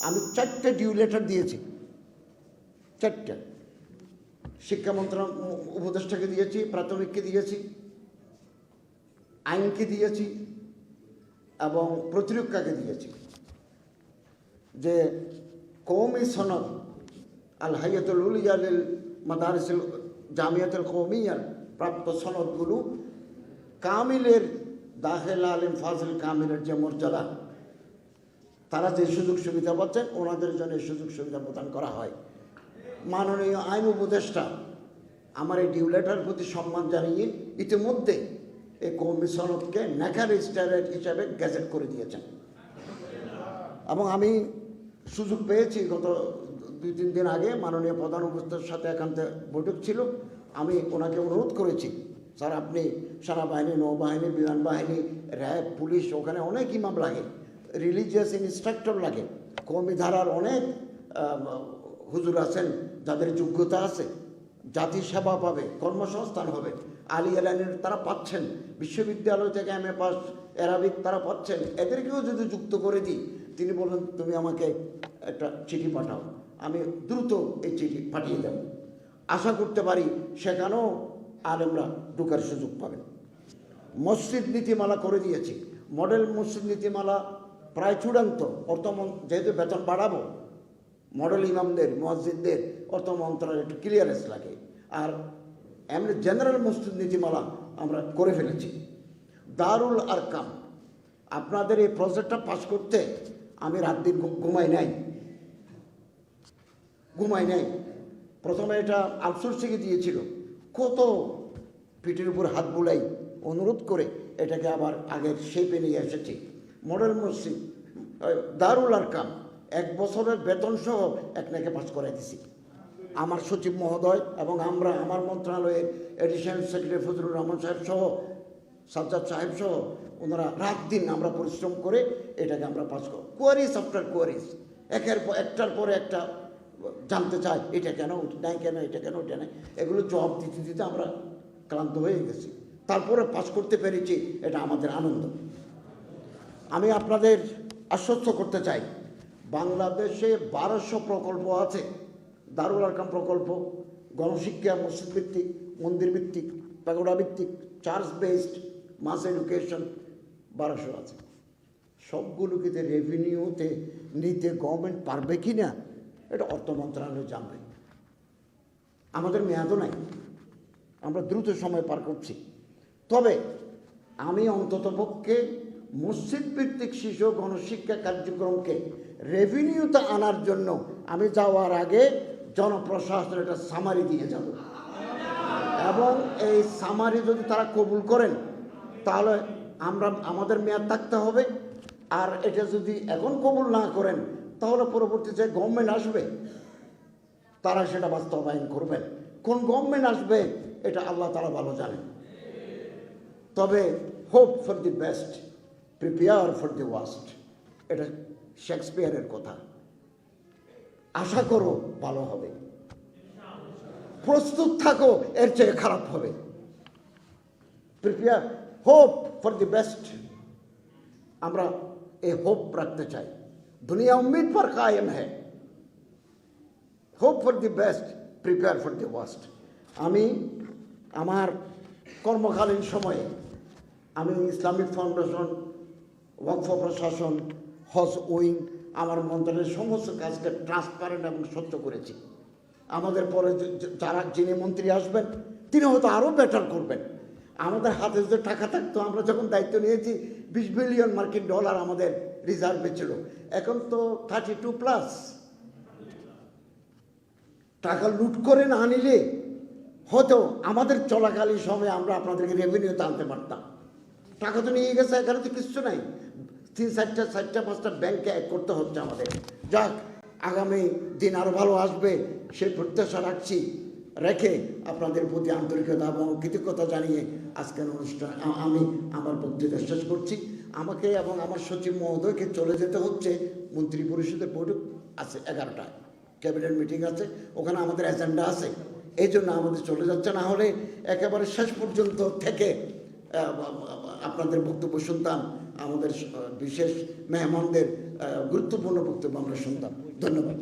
আমি 4টে due letter দিয়েছি, 4টে। শিক্ষা মন্ত্রণালয় উপদেষ্টাকে দিয়েছি, প্রাথমিককে দিয়েছি, আইনকে দিয়েছি এবং প্রতিরক্ষাকে দিয়েছি যে কওমি সনদ আল হাইয়াতুল উলিয়া লিল মাদারিসিল জামিয়াতুল কওমিয়ার প্রাপ্ত সনদগুলো কামিলের দাখিল আলিম ফাজিল কামিলের যে মর্যাদা, তারা যে সুযোগ সুবিধা পাচ্ছেন ওনাদের জন্য সুযোগ সুবিধা প্রদান করা হয়। মাননীয় আইন উপদেষ্টা আমার এই ডিউ লেটার প্রতি সম্মান জানিয়ে ইতিমধ্যে এই কওমি সনদকে নেকা রেজিস্টারের হিসাবে গ্যাজেট করে দিয়েছেন। এবং আমি সুযোগ পেয়েছি গত 2-3 দিন আগে মাননীয় প্রধান উপদেষ্টার সাথে একান্তে বৈঠক ছিল, আমি ওনাকে অনুরোধ করেছি, স্যার আপনি সেনাবাহিনী, নৌবাহিনী, বিমান বাহিনী, র্যাব, পুলিশ, ওখানে অনেক ইমাম লাগে, রিলিজিয়াস ইনস্ট্রাক্টর লাগে, কওমি ধারার অনেক হুজুর আছেন যাদের যোগ্যতা আছে, জাতি সেবা পাবে, কর্মসংস্থান হবে, আলিয়া লাইনের তারা পাচ্ছেন, বিশ্ববিদ্যালয় থেকে MA পাস, অ্যারাবিক তারা পাচ্ছেন, এদেরকেও যদি যুক্ত করে দিই। তিনি বললেন তুমি আমাকে একটা চিঠি পাঠাও, আমি দ্রুত এই চিঠি পাঠিয়ে দেব। আশা করতে পারি সেখানেও আলেমরা ঢোকার সুযোগ পাবেন। মসজিদ নীতিমালা করে দিয়েছি, মডেল মসজিদ নীতিমালা প্রায় চূড়ান্ত। যেহেতু বেতন বাড়াবো, মডেল ইমামদের, মসজিদদের অর্থ মন্ত্রণালয়ের একটু ক্লিয়ারেন্স লাগে। আর এমনি জেনারেল মসজিদ নীতিমালা আমরা করে ফেলেছি। দারুল আরকাম, আপনাদের এই প্রজেক্টটা পাস করতে আমি রাত দিন ঘুমাই নাই। প্রথমে এটা আউটসোর্সিংয়ে দিয়েছিল, কত পিঠের উপর হাত বুলাই অনুরোধ করে এটাকে আবার আগের শেপে নিয়ে এসেছি। মডেল মসজিদ দারুল আরকাম 1 বছরের বেতন সহ একনাকে পাস করে দিছি। আমার সচিব মহোদয় এবং আমরা, আমার মন্ত্রণালয়ের এডিশনাল সেক্রেটারি ফজলুর রহমান সাহেব সহ, সাজ্জাদ সাহেব সহ, ওনারা রাত দিন আমরা পরিশ্রম করে এটাকে আমরা পাস করি। কোয়ারিজ আফটার কোয়ারিজ, একটার পরে একটা জানতে চাই, এটা কেন, নাই কেন, এটা কেন, ওটা নেই, এগুলো জবাব দিতে দিতে আমরা ক্লান্ত হয়ে গেছি। তারপরে পাস করতে পেরেছি, এটা আমাদের আনন্দ। আমি আপনাদের আশ্বস্ত করতে চাই, বাংলাদেশে 1200 প্রকল্প আছে। দারুল আরকাম প্রকল্প গণশিক্ষা, মসজিদ ভিত্তিক, মন্দির ভিত্তিক, পাগোড়া ভিত্তিক, চার্চ বেসড, মাস এডুকেশন 1200 আছে। সবগুলোকে রেভিনিউতে নিতে গভর্নমেন্ট পারবে কি না এটা অর্থ মন্ত্রণালয় জানবে। আমাদের মেয়াদও নাই, আমরা দ্রুত সময় পার করছি। তবে আমি অন্ততপক্ষে মসজিদ ভিত্তিক শিশু গণশিক্ষা কার্যক্রমকে রেভিনিউতে আনার জন্য আমি যাওয়ার আগে জনপ্রশাসনের একটা সামারি দিয়ে যাব, এবং এই সামারি যদি তারা কবুল করেন তাহলে আমাদের মেয়াদ থাকতে হবে। আর এটা যদি এখন কবুল না করেন তাহলে পরবর্তীতে গভর্নমেন্ট আসবে, তারা সেটা বাস্তবায়ন করবেন। কোন গভর্নমেন্ট আসবে এটা আল্লাহ তাআলা ভালো জানেন। তবে hope for the best, prepare for the worst, এটা শেক্সপিয়ারের কথা। আশা করো ভালো হবে, প্রস্তুত থাকো এর চেয়ে খারাপ হবে। Prepare, hope for the best, আমরা এই হোপ রাখতে চাই। দুনিয়া উম্মিদ পর কায়েম হ্যায়। Hope for the best, prepare for the worst. আমি আমার কর্মকালীন সময়ে আমি ইসলামিক ফাউন্ডেশন, ওয়াকফ প্রশাসন, হজ উইং, আমার মন্ত্রণালয়ের সমস্ত কাজকে ট্রান্সপারেন্ট এবং স্বচ্ছ করেছি। আমাদের পরে যিনি মন্ত্রী আসবেন তিনি হয়তো আরও বেটার করবেন। আমাদের হাতে যে টাকা থাকতো, আমরা যখন দায়িত্ব নিয়েছি 20 বিলিয়ন মার্কিন ডলার আমাদের রিজার্ভে ছিল, এখন তো 32+। টাকা লুট করে না নিলে হয়তো আমাদের চলাকালীন সময়ে আমরা আপনাদেরকে রেভিনিউতে আনতে পারতাম। টাকা তো নিয়ে গেছে, এখানে তো কিচ্ছু নাই। 3-4টা-5টা ব্যাংকে এক করতে হচ্ছে আমাদের। যাক, আগামী দিন আরও ভালো আসবে সেই প্রত্যাশা রাখছি, রেখে আপনাদের প্রতি আন্তরিকতা এবং কৃতজ্ঞতা জানিয়ে আজকের অনুষ্ঠান আমি আমার বক্তৃতা শেষ করছি। আমাকে এবং আমার সচিব মহোদয়কে চলে যেতে হচ্ছে, মন্ত্রী পরিষদের বৈঠক আছে 11টায়, ক্যাবিনেট মিটিং আছে, ওখানে আমাদের এজেন্ডা আছে, এই জন্য আমাদের চলে যাচ্ছে। না হলে একেবারে শেষ পর্যন্ত থেকে আপনাদের বক্তব্য শুনতাম, আমাদের বিশেষ মেহমানদের গুরুত্বপূর্ণ বক্তব্য আমরা শুনতাম। ধন্যবাদ।